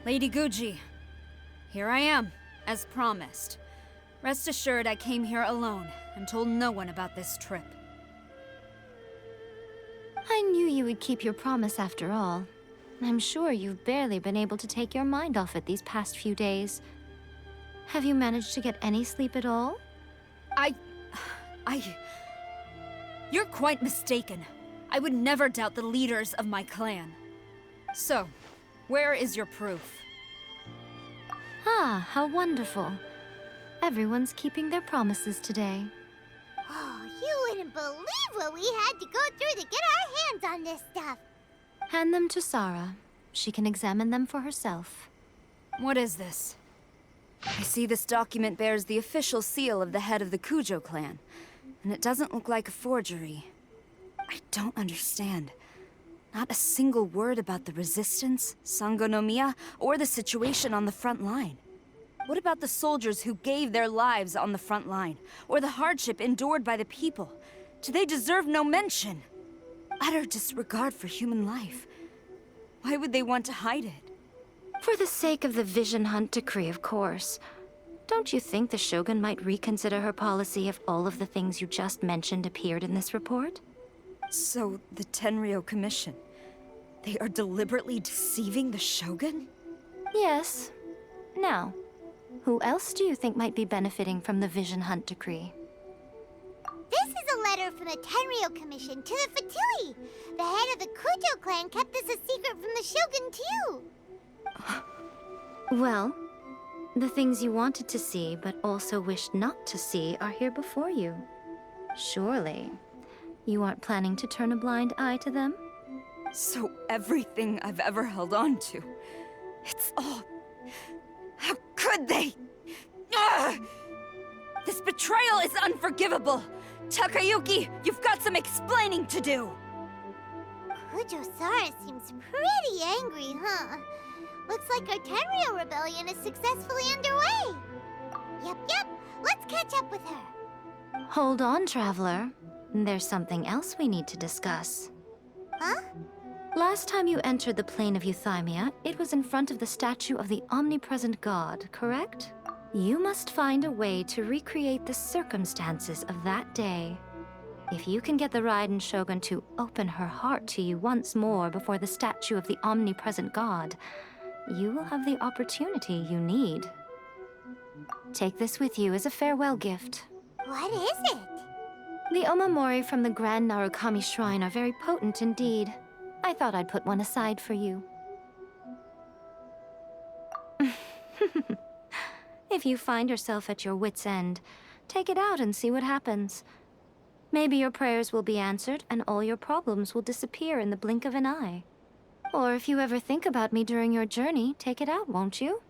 Lady Guji, here I am, as promised. Rest assured I came here alone and told no one about this trip. I knew you would keep your promise after all. I'm sure you've barely been able to take your mind off it these past few days. Have you managed to get any sleep at all? You're quite mistaken. I would never doubt the leaders of my clan. So, where is your proof? Ah, how wonderful. Everyone's keeping their promises today. Oh, you wouldn't believe what we had to go through to get our hands on this stuff. Hand them to Sara. She can examine them for herself. What is this? I see this document bears the official seal of the head of the Kujo clan, and it doesn't look like a forgery. I don't understand. Not a single word about the resistance, Sangonomiya, or the situation on the front line. What about the soldiers who gave their lives on the front line, or the hardship endured by the people? Do they deserve no mention? Utter disregard for human life. Why would they want to hide it? For the sake of the Vision Hunt decree, of course. Don't you think the Shogun might reconsider her policy if all of the things you just mentioned appeared in this report? So, the Tenryou Commission, they are deliberately deceiving the Shogun? Yes. Now, who else do you think might be benefiting from the Vision Hunt decree? This is a letter from the Tenryou Commission to the Fatui. The head of the Kujo clan kept this a secret from the Shogun, too. Well, the things you wanted to see but also wished not to see are here before you. Surely, you aren't planning to turn a blind eye to them? So everything I've ever held on to, it's all... How could they? Ugh! This betrayal is unforgivable! Takayuki, you've got some explaining to do! Kujo Sara seems pretty angry, huh? Looks like our Tenryou rebellion is successfully underway. Yep, let's catch up with her. Hold on, Traveler. There's something else we need to discuss. Huh? Last time you entered the plane of Euthymia, it was in front of the statue of the omnipresent god, correct? You must find a way to recreate the circumstances of that day. If you can get the Raiden Shogun to open her heart to you once more before the statue of the omnipresent god, you will have the opportunity you need. Take this with you as a farewell gift. What is it? The omamori from the Grand Narukami Shrine are very potent indeed. I thought I'd put one aside for you. If you find yourself at your wit's end, take it out and see what happens. Maybe your prayers will be answered and all your problems will disappear in the blink of an eye. Or if you ever think about me during your journey, take it out, won't you?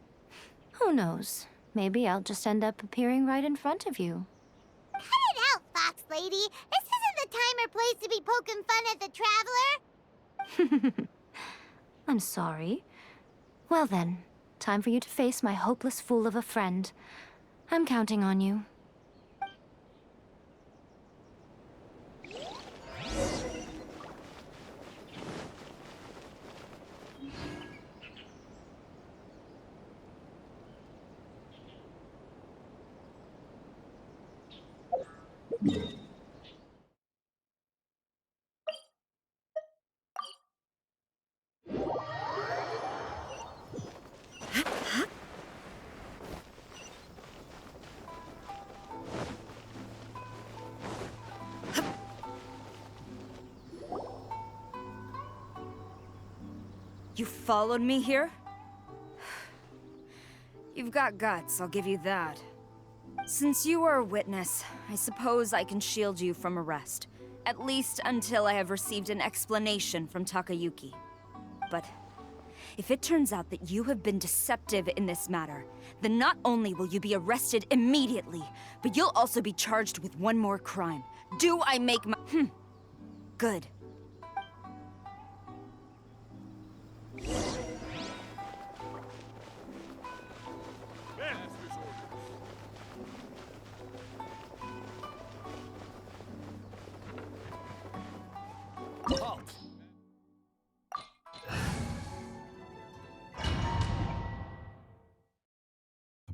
Who knows? Maybe I'll just end up appearing right in front of you. Cut it out, Fox Lady. This isn't the time or place to be poking fun at the Traveler. I'm sorry. Well then, time for you to face my hopeless fool of a friend. I'm counting on you. You followed me here? You've got guts, I'll give you that. Since you are a witness, I suppose I can shield you from arrest. At least until I have received an explanation from Takayuki. But if it turns out that you have been deceptive in this matter, then not only will you be arrested immediately, but you'll also be charged with one more crime. Do I make my... Good.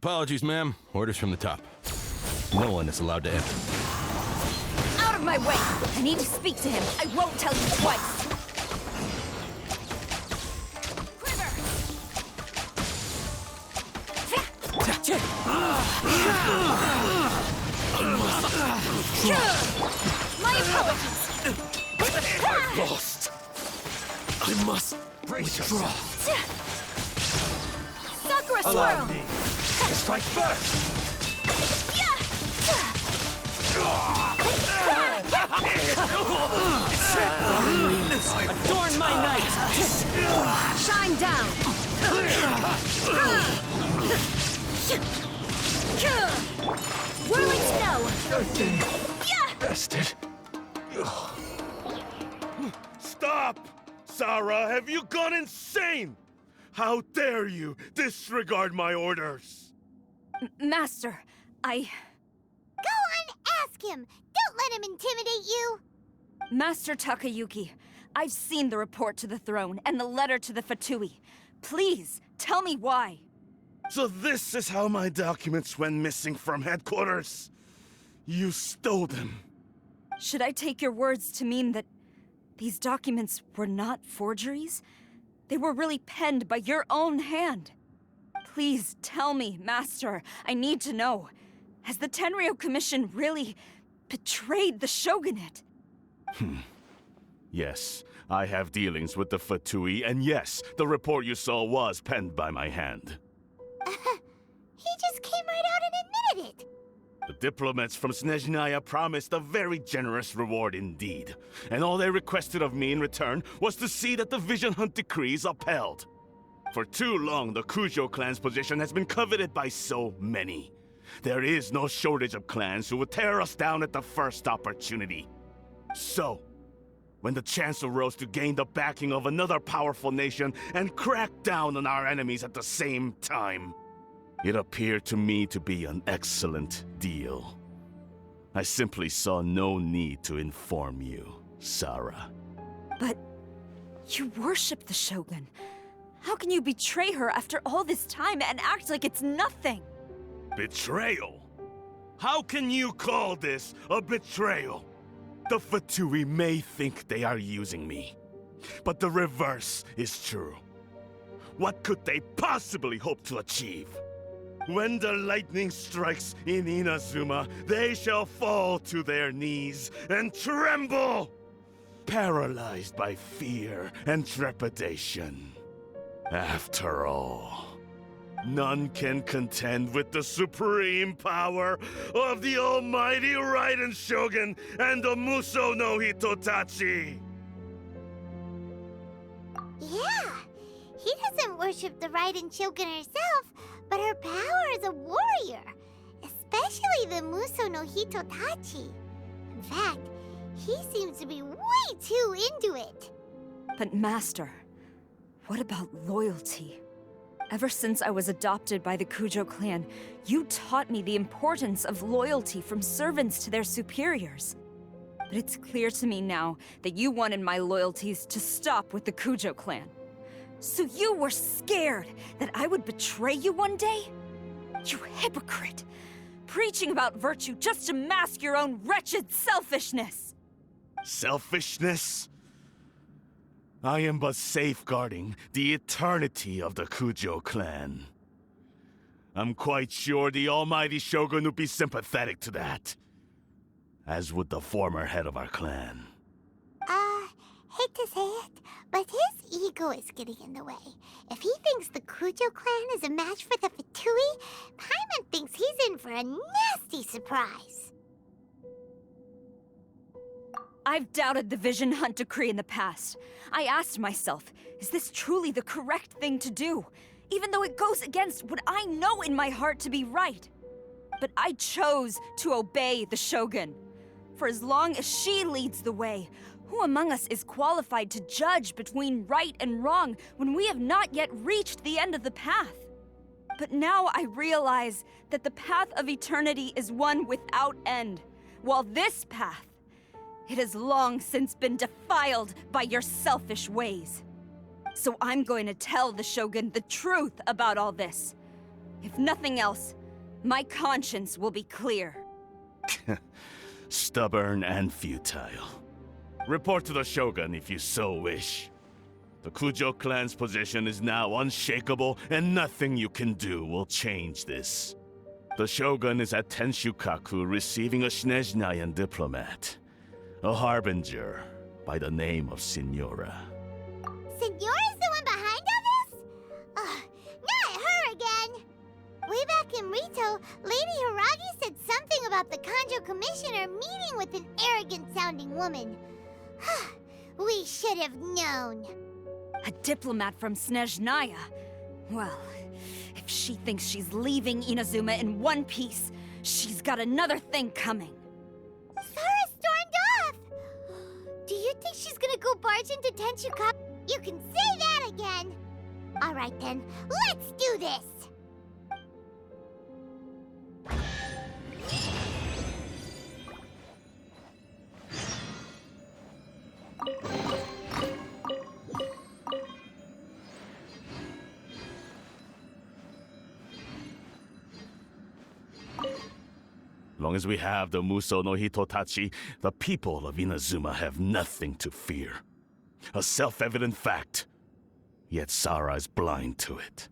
Apologies, ma'am. Orders from the top. No one is allowed to enter. Out of my way! I need to speak to him. I won't tell you twice. My apologies! I've lost. I must withdraw. Sakura Allow swirl! me to strike first. Adorn my night. Shine down! Whirling snow! Bested. Stop! Sara, have you gone insane? How dare you disregard my orders? Master, Go on, ask him! Don't let him intimidate you! Master Takayuki, I've seen the report to the throne and the letter to the Fatui. Please, tell me why. So this is how my documents went missing from headquarters? You stole them. Should I take your words to mean that these documents were not forgeries? They were really penned by your own hand. Please tell me, Master. I need to know. Has the Tenryou Commission really betrayed the Shogunate? Yes, I have dealings with the Fatui, and yes, the report you saw was penned by my hand. He just came right out and admitted it! The diplomats from Snezhnaya promised a very generous reward indeed, and all they requested of me in return was to see that the Vision Hunt decree is upheld. For too long, the Kujo clan's position has been coveted by so many. There is no shortage of clans who would tear us down at the first opportunity. So, when the chance arose to gain the backing of another powerful nation and crack down on our enemies at the same time, it appeared to me to be an excellent deal. I simply saw no need to inform you, Sara. But you worship the Shogun. How can you betray her after all this time and act like it's nothing? Betrayal? How can you call this a betrayal? The Fatui may think they are using me, but the reverse is true. What could they possibly hope to achieve? When the lightning strikes in Inazuma, they shall fall to their knees and tremble, paralyzed by fear and trepidation. After all, none can contend with the supreme power of the almighty Raiden Shogun and the Muso no Hitotachi! Yeah, he doesn't worship the Raiden Shogun herself, but her power as a warrior, especially the Muso no Hitotachi. In fact, he seems to be way too into it. But Master, what about loyalty? Ever since I was adopted by the Kujo clan, you taught me the importance of loyalty from servants to their superiors. But it's clear to me now that you wanted my loyalties to stop with the Kujo clan. So you were scared that I would betray you one day? You hypocrite! Preaching about virtue just to mask your own wretched selfishness! Selfishness? I am but safeguarding the eternity of the Kujo clan. I'm quite sure the almighty Shogun would be sympathetic to that. As would the former head of our clan. Hate to say it, but his ego is getting in the way. If he thinks the Kujo clan is a match for the Fatui, Paimon thinks he's in for a nasty surprise. I've doubted the Vision Hunt decree in the past. I asked myself, is this truly the correct thing to do? Even though it goes against what I know in my heart to be right. But I chose to obey the Shogun. For as long as she leads the way, who among us is qualified to judge between right and wrong when we have not yet reached the end of the path? But now I realize that the path of eternity is one without end, while this path, it has long since been defiled by your selfish ways. So I'm going to tell the Shogun the truth about all this. If nothing else, My conscience will be clear. Stubborn and futile. Report to the Shogun if you so wish. The Kujo clan's position is now unshakable, and nothing you can do will change this. The Shogun is at Tenshukaku receiving a Snezhnayan diplomat, a harbinger by the name of Signora. Signora's the one behind all this? Not her again! Way back in Rito, Lady Hiragi said something about the Kanjo Commissioner meeting with an arrogant-sounding woman. We should have known. A diplomat from Snezhnaya? Well, if she thinks she's leaving Inazuma in one piece, she's got another thing coming. Sara stormed off! Do you think she's gonna go barge into Tenshukaku? You can say that again! Alright then, let's do this! Long as we have the Muso no Hitotachi, the people of Inazuma have nothing to fear. A self-evident fact. Yet Sara is blind to it.